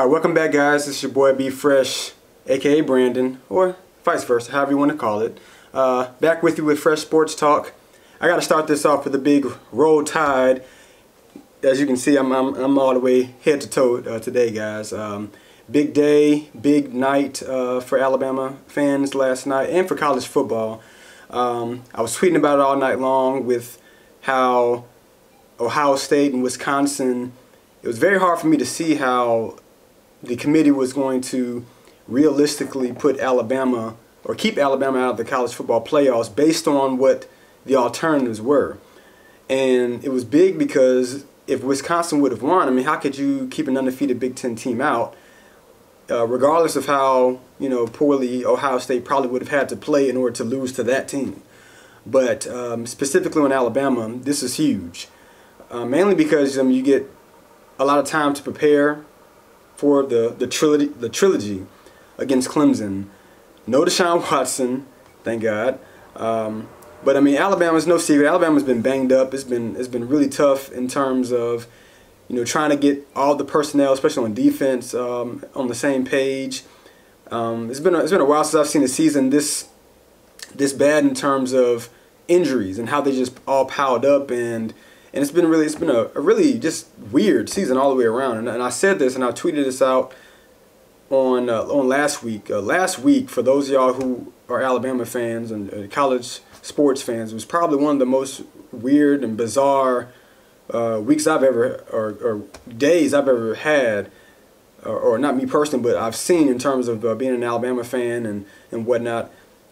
Alright, welcome back, guys. This is your boy B Fresh, aka Brandon, or vice versa, however you want to call it. Back with you with Fresh Sports Talk. I got to start this off with a big Roll Tide. As you can see, I'm all the way head to toe today, guys. Big day, big night for Alabama fans last night, and for college football. I was tweeting about it all night long with how Ohio State and Wisconsin. It was very hard for me to see how the committee was going to realistically put Alabama or keep Alabama out of the college football playoffs based on what the alternatives were. And it was big because if Wisconsin would have won, I mean, how could you keep an undefeated Big Ten team out, regardless of how poorly Ohio State probably would have had to play in order to lose to that team. But specifically on Alabama, this is huge, mainly because you get a lot of time to prepare for the trilogy against Clemson. No Deshaun Watson, thank God. But I mean, Alabama's no secret. Alabama's been banged up. It's been really tough in terms of trying to get all the personnel, especially on defense, on the same page. It's been a while since I've seen a season this bad in terms of injuries and how they just all piled up, and it's been a really just weird season all the way around. And I said this and I tweeted this out on last week. Last week, for those of y'all who are Alabama fans and college sports fans, it was probably one of the most weird and bizarre weeks I've ever or days I've ever had, or not me personally, but I've seen in terms of being an Alabama fan and whatnot.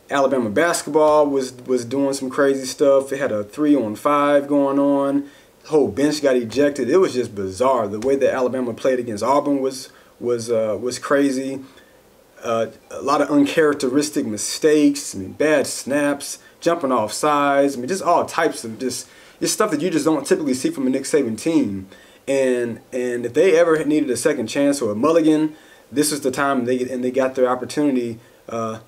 Alabama basketball was doing some crazy stuff. They had a 3-on-5 going on. The whole bench got ejected. It was just bizarre. The way that Alabama played against Auburn was crazy. A lot of uncharacteristic mistakes. I mean, bad snaps, jumping off sides. I mean, just all types of just stuff that you just don't typically see from a Nick Saban team. And if they ever needed a second chance or a mulligan, this was the time they got their opportunity.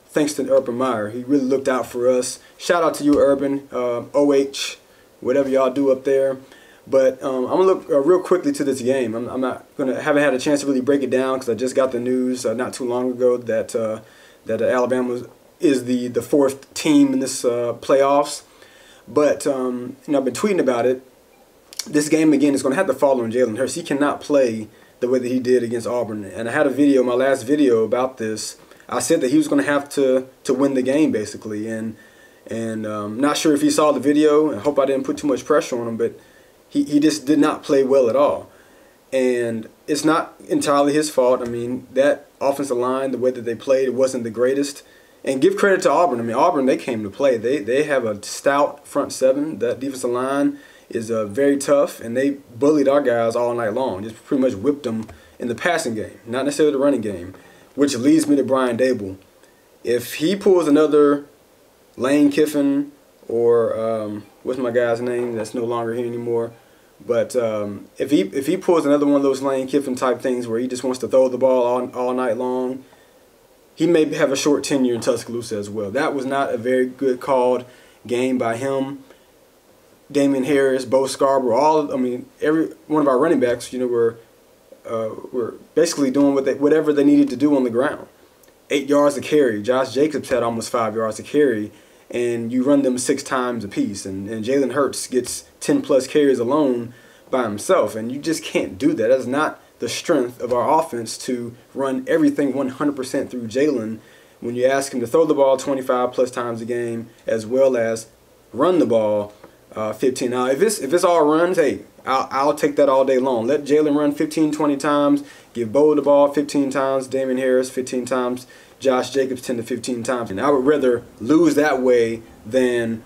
Thanks to Urban Meyer. He really looked out for us. Shout out to you, Urban, OH, whatever y'all do up there. But I'm going to look real quickly to this game. Haven't had a chance to really break it down because I just got the news not too long ago that Alabama is the fourth team in this playoffs. But I've been tweeting about it. This game, again, is going to have to fall on Jalen Hurts. He cannot play the way that he did against Auburn. And I had a video, my last video about this. I said that he was going to have to win the game, basically, and not sure if he saw the video. I hope I didn't put too much pressure on him, but he just did not play well at all. And it's not entirely his fault. I mean, that offensive line, the way that they played, it wasn't the greatest. And give credit to Auburn. I mean, Auburn, they came to play. They have a stout front seven. That defensive line is very tough, and they bullied our guys all night long. Just pretty much whipped them in the passing game, not necessarily the running game. Which leads me to Brian Dable. If he pulls another Lane Kiffin or what's my guy's name that's no longer here anymore, but if he pulls another one of those Lane Kiffin type things where he just wants to throw the ball all night long, he may have a short tenure in Tuscaloosa as well. That was not a very good called game by him. Damian Harris, Bo Scarborough, every one of our running backs, were basically doing whatever they needed to do on the ground. 8 yards a carry. Josh Jacobs had almost 5 yards a carry, and you run them 6 times apiece. And Jalen Hurts gets 10+ carries alone by himself, and you just can't do that. That's not the strength of our offense to run everything 100% through Jalen when you ask him to throw the ball 25+ times a game as well as run the ball 15. Now, if it's all runs, hey, I'll take that all day long. Let Jalen run 15, 20 times. Give Bo the ball 15 times. Damian Harris 15 times. Josh Jacobs 10 to 15 times. And I would rather lose that way than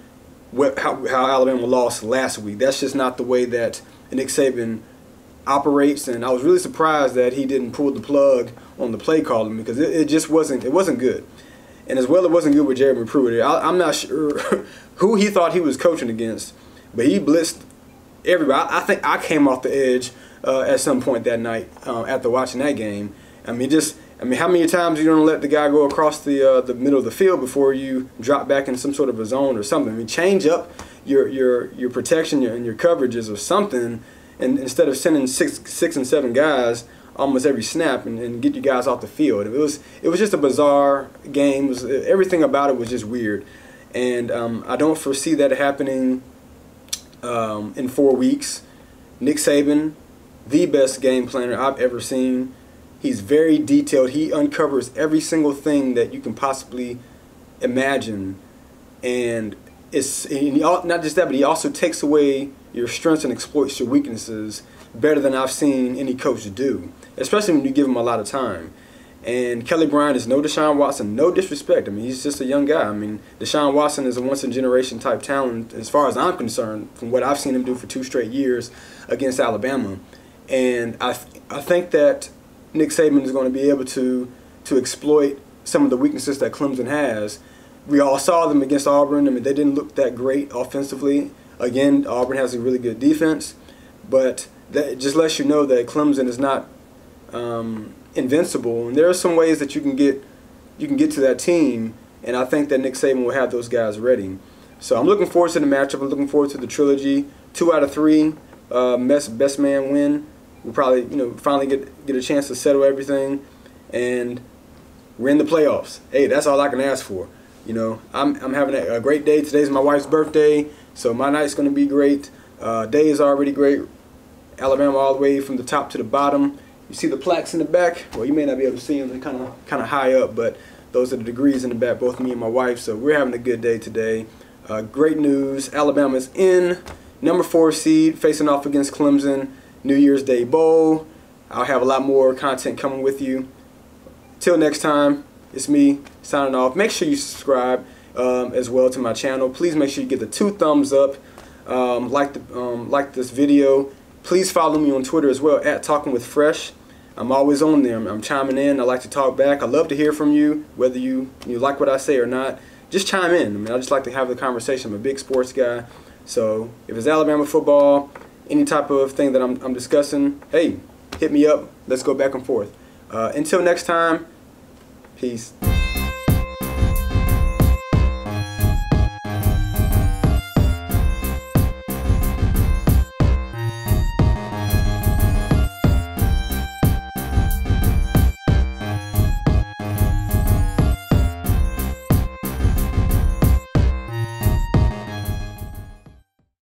how Alabama lost last week. That's just not the way that Nick Saban operates. And I was really surprised that he didn't pull the plug on the play calling because it just wasn't good. And as well, it wasn't good with Jeremy Pruitt. I'm not sure who he thought he was coaching against, but he blitzed everybody. I think I came off the edge at some point that night after watching that game. I mean, how many times are you going to let the guy go across the middle of the field before you drop back in some sort of a zone or something? I mean, change up your protection and your coverages or something, and instead of sending six and seven guys almost every snap and get you guys off the field. It was just a bizarre game. Everything about it was just weird, and I don't foresee that happening in 4 weeks. Nick Saban, the best game planner I've ever seen. He's very detailed. He uncovers every single thing that you can possibly imagine, and not just that, but he also takes away your strengths and exploits your weaknesses better than I've seen any coach do, especially when you give him a lot of time. And Kelly Bryant is no Deshaun Watson, no disrespect. I mean, he's just a young guy. I mean, Deshaun Watson is a once-in-a-generation type talent as far as I'm concerned, from what I've seen him do for 2 straight years against Alabama. And I think that Nick Saban is going to be able to exploit some of the weaknesses that Clemson has. We all saw them against Auburn. I mean, they didn't look that great offensively. Again, Auburn has a really good defense, but that just lets you know that Clemson is not invincible. And there are some ways that you can get to that team, and I think that Nick Saban will have those guys ready. So I'm looking forward to the matchup. I'm looking forward to the trilogy. 2 out of 3 best man win. We'll probably finally get a chance to settle everything, and we're in the playoffs. Hey, that's all I can ask for. I'm having a great day. Today's my wife's birthday, so my night's going to be great. Day is already great. Alabama all the way from the top to the bottom. You see the plaques in the back? Well, you may not be able to see them. They're kind of high up, but those are the degrees in the back, both me and my wife. So we're having a good day today. Great news. Alabama's in, number 4 seed, facing off against Clemson. New Year's Day Bowl. I'll have a lot more content coming with you. Till next time, it's me signing off. Make sure you subscribe as well to my channel. Please make sure you get the 2 thumbs up. Like this video. Please follow me on Twitter as well, @TalkingWithFresh. I'm always on there. I'm chiming in. I like to talk back. I love to hear from you, whether you like what I say or not. Just chime in. I mean, I just like to have the conversation. I'm a big sports guy. So if it's Alabama football, any type of thing that I'm discussing, hey, hit me up. Let's go back and forth. Until next time, peace.